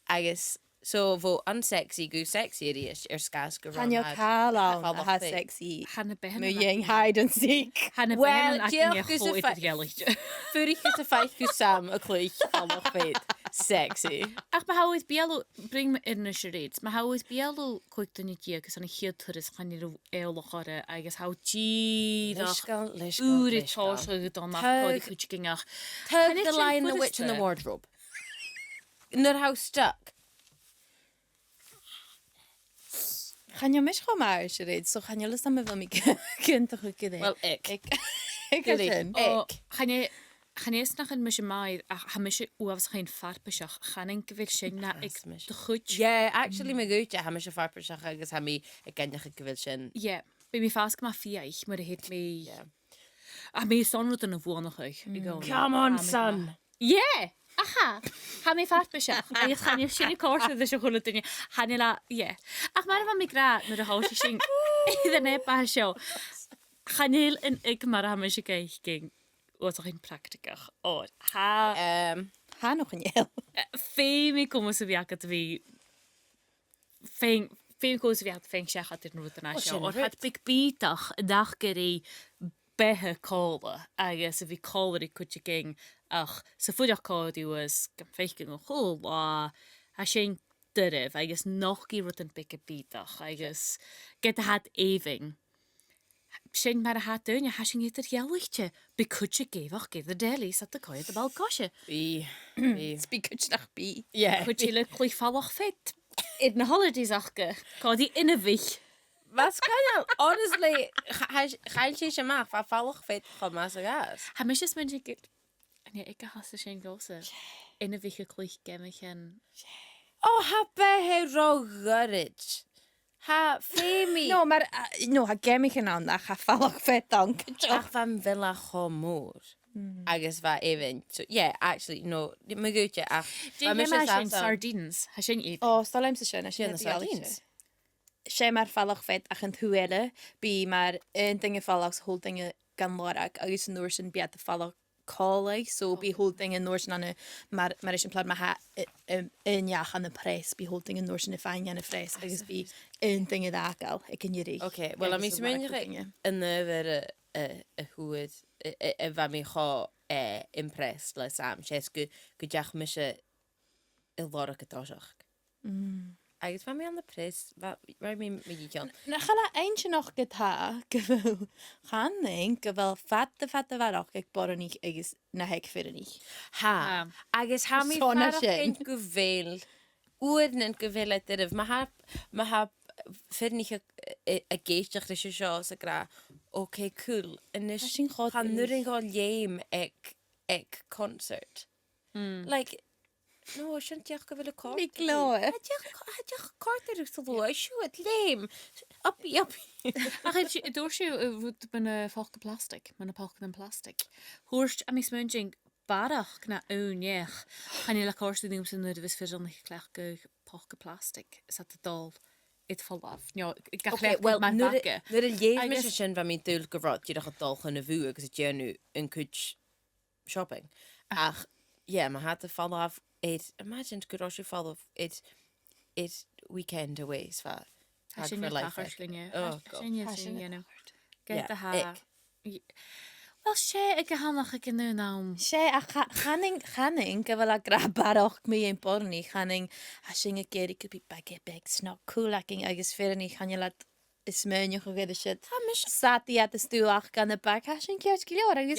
S2: Agus So fo unsexy gw sexy rhys sgas gyda
S1: Can you call on a ha sexy
S3: Hanna ben.
S1: mwying hide and seek?
S3: Hanna
S2: Wel,
S3: ben ac
S2: diolch
S3: yn
S2: gwrs y
S3: eich
S2: ffa-
S3: oed i'r
S2: Fwrich gyda ffaith gw sam y cluich falach-fead. Sexy.
S3: Ach, mae hawyd bialw, bring me in y charades, mae hawyd bialw cwig dyn ni dia, gys o'n i hyd tyrys chan i'r eol o'ch ore, a gys haw gyd ŵr i tos o gydon nach
S2: Tug-
S3: coed i cwyd gyngach.
S2: Tug
S3: Can I
S2: the
S3: check
S2: lion,
S3: what
S2: the
S3: is
S2: witch and the
S3: there?
S2: wardrobe. Nyr how stuck.
S1: Can you miss go maar siarad? So can you list am efo mi gynt o'ch gyda?
S2: Wel, ick.
S1: Ik
S2: Really?
S1: ydyn.
S2: Ick.
S3: Chan eis nach yn mysio maedd, a ha mysio wafs cha'n ffarpysach, chan ein gyfeil sy'n na ag dy chwyd.
S2: Yeah, actually, mae gwyd ha mis y ffarpr siach agos ha mi y gennach y gyfil sy'n.
S3: Ie, be mi ffasg ma ffiaich, mae'r hyd mi... A mi sonrwyd yn y fwon o'ch eich.
S2: Come on, son.
S3: Ie! Aha! Ha mi ffarpysach. A eich chan eich sy'n i corsydd ysio chwlwyd dyn ni. Han i la, ie. Ach mae'r fan mi gra, nyr y haws i sy'n... Iddyn neb a sio. Chan eil yn ygmar a ha mysio gaich gyng. Oes o'ch chi'n practicach. O, ha...
S1: Ha nog een jel.
S3: Fe mi gwmwys y fiagad fi... Fe mi gwmwys y fiagad fe'n siachad i'r nŵd yna sio. O'r had big bydach y dach gyda behe cola. Agos y fi cola i cwtio gyng. Ach, sy ffwdiach cola di was gamfeich gyng o chwl. A sy'n dyrif. Agos noch i rwyd yn big bydach. Agos gyda had efing. Sy'n mae'r had dyn, a sy'n gyda'r ielwychtio. Be cwtio gefach gyda'r delis at y coed y bal gosio.
S2: Bi.
S1: Speak het nach bi.
S2: Yeah.
S3: Cwtio le cluich falach-fead. In the holidays achge. Cod I inafich.
S2: Mas gannal, honestly, chael si eisiau mach, fa falach-fead chod mas o gas.
S3: Ha mis ys mynd i gyd. Ani, ik has y sy'n gosa. Inafich y cluich gemich yn...
S2: O, ha behe rogyryd. Ha ffemi.
S1: No, maar no, ha gemich yn aan, ach ha falach vet aan.
S2: Ach fan villa cho môr. Agus fa even. So, yeah, actually, no, mae gwyd ach.
S3: Dwi'n meddwl sy'n sardines. Ha sy'n i...
S1: O, stalem sy sy'n, a
S2: Sy'n
S1: sy'n
S2: sardines.
S1: Sé maar falach vet ach yn thwele, bi maar een dinge falachs hol dinge gan lorag, agus yn noor sy'n biad y falach colau, so bi hol dinge noor sy'n ane, maar is yn plad ma ha yn iach an y pres, bi hol dinge noor sy'n y fain an y fres, agus bi een dinge dagal, ik yn jyri.
S2: Okay, wel, am i sy'n mynd yn yfyr y hwyd, y fa mi cho impressed, le sam, sies gwydach mysio y lor o gydrosiach. Agus fa mi an y pres, rai mi gydio'n.
S1: Na chala eintje nog geta, gyfel channing, gyfel fat de farach, ik bor ni agus na hek fyrir ni.
S2: Ha, agus ha mi
S1: Sona
S2: farach
S1: sin.
S2: ein gyfeil, wyrn yn gyfeil edrych, ma ha fyrir ni y geisach rys y sio sy'n gra, okay, cool, yn ys,
S1: sy'n chod
S2: han
S1: is.
S2: nŵr yn gael leim ec concert. Like, no, sy'n diolch gyfeil y cort.
S1: Mi gloe.
S2: Diolch cort ar yw'r ddwy, siwyd, leim. Upi.
S3: Ach, door sy'n rwyd yn y poca-plastaig. Mae'n y poca-plastaig. Hwrst am is mynd barach na own iech. Han i la cors dwi'n sy'n nid fys ffyrdd o'n eich clech gyda poca-plastaig. Sa dy dol it falaf.
S2: Okay, wel, nŵr y leim mis sy'n fa mi dwyl gyfrod, diolch o dolch yn y fwy, agos y gen nhw yn cwyd shopping. Ach, yeah, mae had y falaf, imagine gyda si falaf, it weekend away, sfa. Tag for life. Oh, God.
S3: Gyda ha.
S2: ick.
S3: Wel, se y gyhanach ag yn y nawn.
S1: Sé a channing gyfel a gra barach mi ein borni, channing a sy'n y geri gyda bag snok coolacking agus fyrir ni chanilad ysmynioch o gyda sydd. Sati at y stwach gan y bag, ha sy'n cers gilior agus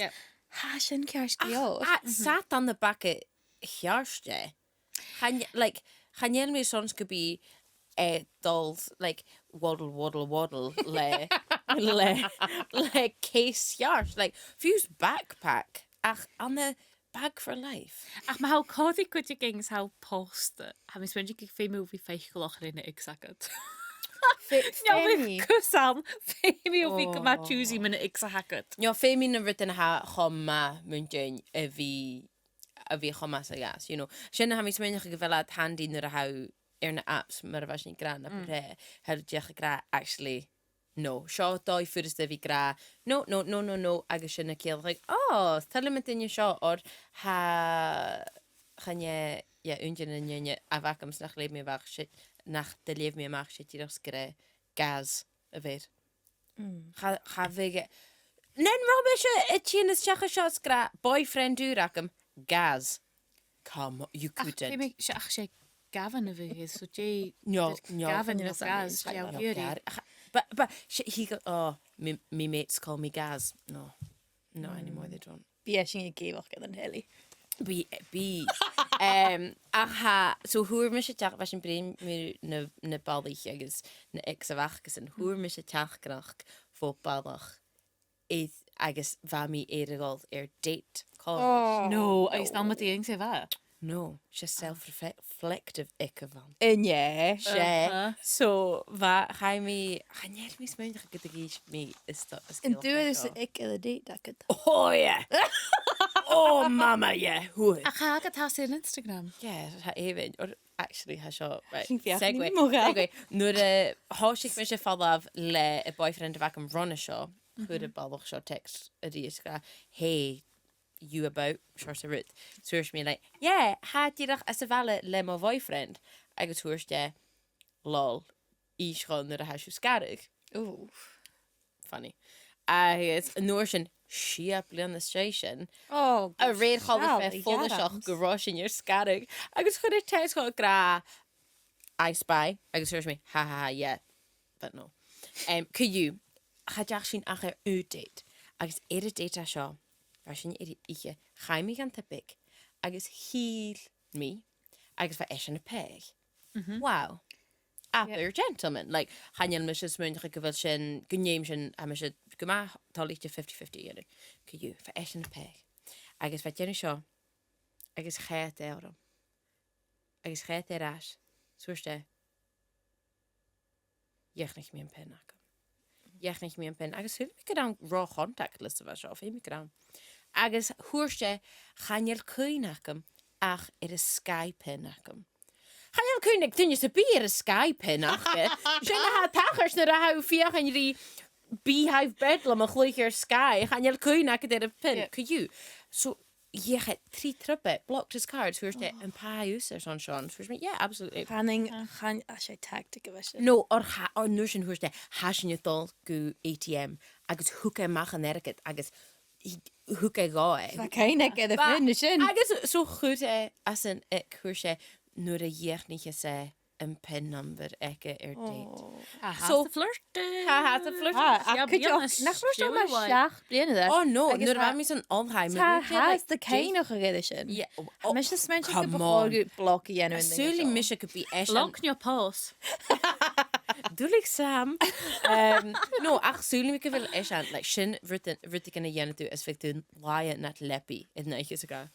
S1: ha sy'n cers gilior.
S2: Sat on the back of Hjarste. Chanel mi sons could be dolls like waddle le case Hjarst like fuse backpack ach on the bag for life.
S3: Ach, mae haw codi cwyti gyngs haw post. Ha mi spendig i ffeimi o fi ffeichlach ar un y icsagad.
S1: Femi.
S3: Cwsam, ffeimi o fi gyma choosy mynd y icsagad.
S2: No, femi na rytyn ha choma mwndyn y fi choma sa gas, you know. Sian ha mi smynach y gyfelad handi nyr a haw na apps mae'r fas ni'n gra na pre. Her diolch y gra, actually, no. Sio doi ffyrst y fi gra, no. Agus sy'n y cael, like, oh, tele mynd yn yw sio o'r ha chanye unjan yn ynnu a facams nach leib mi fach nach de leib mi amach shit i'r sgre gas y fyr. Cha fege... Nen rubbish y ti'n ysgach y sios gra boyfriend dŵr ac gas. Come, you couldn't.
S3: Ach, sé gafan y fi, so Jay...
S2: No.
S3: Gafan yn y gas,
S2: No,
S3: Gary.
S2: But he go, oh, me mates call me gas. No, anymore they don't.
S1: Bia sy'n ei geifach gyda'n heli.
S2: Be. So hwyr mis y tach, fasyn bryn mi na ballich agus na ex a fach gys yn hwyr mis y tach gynach fo balach agus fa mi eirigol date call.
S3: No, agus ná mat íing sé bha.
S2: No, she's self-reflective ic van.
S1: Nye.
S2: She. So ga mi smyndig gyda gys mi is dat.
S1: Yn dwi is ik yn y date dacad.
S2: Oh yeah. Oh mama yeah. Hwyr.
S3: A cha agad has i'r Instagram.
S2: Yeah, ha even or actually ha sio right.
S1: Ti'n fiach
S2: Segue.
S1: ni mo gael.
S2: Nuair hosig mis y fallaf le y boyfriend of ac yn run y sio. Hwyr y balwch sio text ydi ysgra. Hey, you about short a root. Sŵrs mi like, yeah, ha dirach as y fale le mo boyfriend. Agus hwyrs de, lol, I sio nuair a ha siw sgarig.
S1: Ooh.
S2: Funny. Agus nuair sy'n siap le on the station.
S1: Oh,
S2: A réad chola
S1: Sally,
S2: fe fóla seach
S1: Adams.
S2: go rás in your scarig. Agus chud teis go gra I spy. Agus hwyrs mi, ha, yeah. But no. Cyw, chadach sy'n ach date. Agus y date a sio, fa sy'n ihe, chai mi gan tybig. Agus hil mi. Agus fa eisiau y peg. Wow. Apper gentleman. Like, hanyan mis ys mwyn gyfel sy'n gynnym sy'n a mis ys gyma tolich 50-50 yna. Cyw, fa eisiau y peg. Agus fa dyn sio. Agus chaet eurom. Agus chaet as. Sŵrs de. Iechnich mi yn pen ac. Iechnich mi yn pen. Agus hwyl mi gyda'n raw contact list o fa sio. Fe mi gyda'n. Agus hwyrs de. Chanel cwyn ac ach y sky pen ac Chanel cwyn dyn ys y bi sky pen ac Sy'n ha tachars na rhaw fiach yn ri beehive bedlam a cluich sky. Chanel cwyn ac ydy'r pen. Cyw. So, iechyd 3 trybe, blocked his cards, hwyrs de yn pa users on Sean. Hwyrs me, yeah, absolutely.
S1: Hanning, chan, a siai tactic y fysyn.
S2: No, or nur sy'n hwyrs de, hasyn y dol gw ATM, agos hwca mach yn ergyd, agos hwca goe.
S1: Fa caineg gyda ffyn y sy'n.
S2: Agos so chwyd as yn hwyrs de, nur a iech nich se yn pen number eke date.
S3: So flirt.
S2: Ha the flirt.
S1: A cydioch, nach rwys o'n ma siach blin yda.
S2: Oh no,
S1: Agus
S2: nur
S1: fa-
S2: fa mi sy'n onheim.
S1: Ta has the cainach a gyda sy'n.
S2: Yeah.
S1: Mes ys mention
S2: come
S1: gyda
S2: on.
S1: bwrg bloc i enw yn
S2: Suli misha could be eshan.
S3: Lock your pulse.
S2: Dúlik Sam. No, ach súlim go bhfuil éisian, like sin rudig in a dhéanana tú as fictún laia nat lepi in na is aga.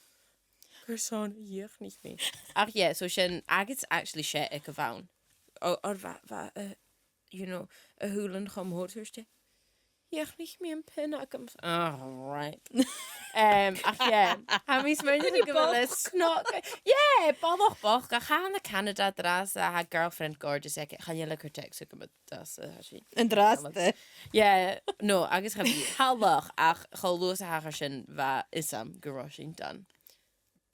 S2: Person iech nicht me. Ach yeah, so sin agus actually sé ag go bhain. Or va you know, a húlan chum hóirte. Iech nicht me an pin agam. Oh, right. Ach yeah, ha mi smyrna go bhfuil snot. Yeah, boch ga chan na Canada dras a ha girlfriend gorgeous ag chan le chu text go das ha si.
S1: Yn draste.
S2: Yeah, no, agus ha fi halach ach cholús a hagar sin va isam goroshin done.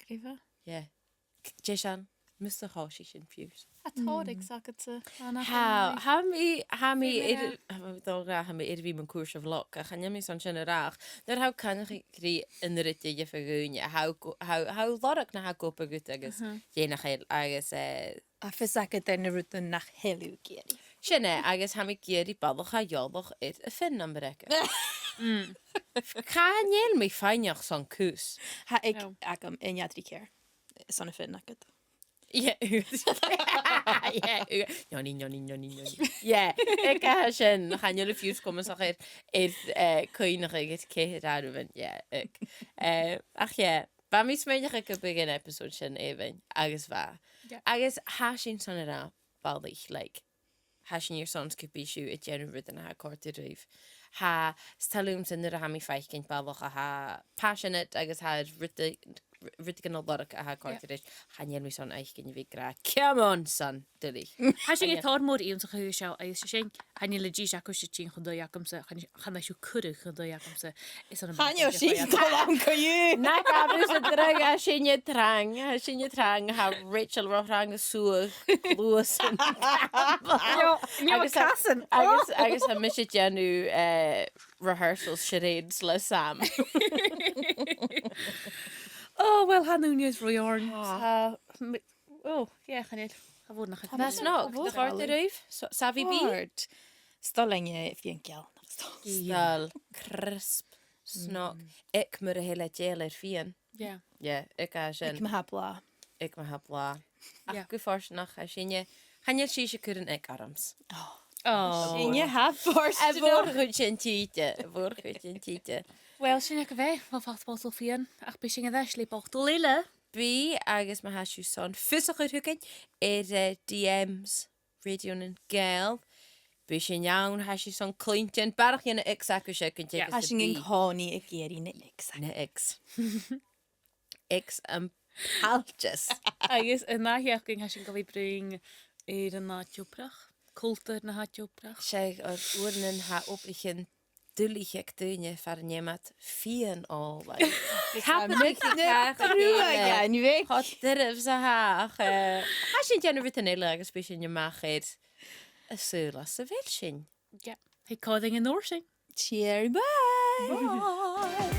S3: Grifa.
S2: Yeah. Jeshan, Mr. Hoshi sin fuse.
S3: A tórig sagad sa.
S2: Ha mi fi mewn cwrs o vlog a chan mi son sin a rach. Dyr haw can gri yn yr ydy y ffagwn haw lorach na ha gopa gwt agus dèanamh agus
S1: A fysag yda yn y rwydyn nach heliw geri.
S2: sinne agus ha mi geri balach a jolach it a fin am breke. Cagnadh mi faighneachd son cús.
S1: Ha ik agam in jadri keer. Son y ffyn agad.
S2: Yeah. Yeah. Noni. Yeah. Ik ha sin chan le fiús commas ach cuinach ag céad arúin. Yeah. Ach yeah. Ba mi smeideach go big an episode sin even agus va. Agus ha sin son ra ballich like ha sin your sons could be shoot at general than ha quarter roof. Ha stalum sin ha mi feich gin balach a ha passionate agus ha ryd gan o lorach a ha cortadis. Haniel mi son eich gyn i fi gra. Come on, son, dyli.
S3: Ha sin tar mór íon sa chu seo a sin haine le dí acu sé tí chun dóachmsa chana siú cuiú chun dóachmsa is an
S1: Hanyo sin am coú.
S2: Na gabus a drag a sinne trang, ha Rachel roh rang a sŵr, lwys yn agus ha mis gennu rehearsals charades le Sam.
S3: Oh, well, hanúnius roiorn. Oh, yeah, chanel. Ha fod nach
S2: That's not, ffordd y rwyf, safi bi?
S1: Hard. Stalling je fi'n gael.
S2: Stal, crisp, snog, ik myr y hele gel fîon.
S3: Yeah.
S2: Yeah, ik a sin.
S1: Ik me habla.
S2: Ik ma ha bla.
S3: Ja.
S2: Ac gyffors nach a sinne. Hanel si eisiau cwrdd ik arams.
S3: Oh.
S1: In je heb borst.
S2: A fwr chwyd sy'n tîte.
S3: Well, sin ac a bheith, fel Fad Botal Fìon, ach bys sy'n gyddes le boch do leile.
S2: Bi agus ma ha siw son ffysach o'r hwgyn DMs radio yn Gàidheal. Bi sy'n iawn ha siw son clyntion barach yn y x ac o siw gyn
S1: Has je een honey ik hier in niks.
S2: Na x. X am paltjes.
S3: Agus, yn na hiach gyn has sy'n gael ei bring yn na tiobrach. Coulter na ha tiobrach.
S2: Seg o'r wrnyn ha oprichyn dwlich ag Daoine far niemat fîon o.
S1: Nu weet
S2: Hot dyrf sa hach. Ha sy'n gen o fydd yn eile agus bys yn ymachyd y sŵla sa fel sy'n.
S3: Ja. Hei codding yn orsing.
S1: Cheery bye.
S2: Bye.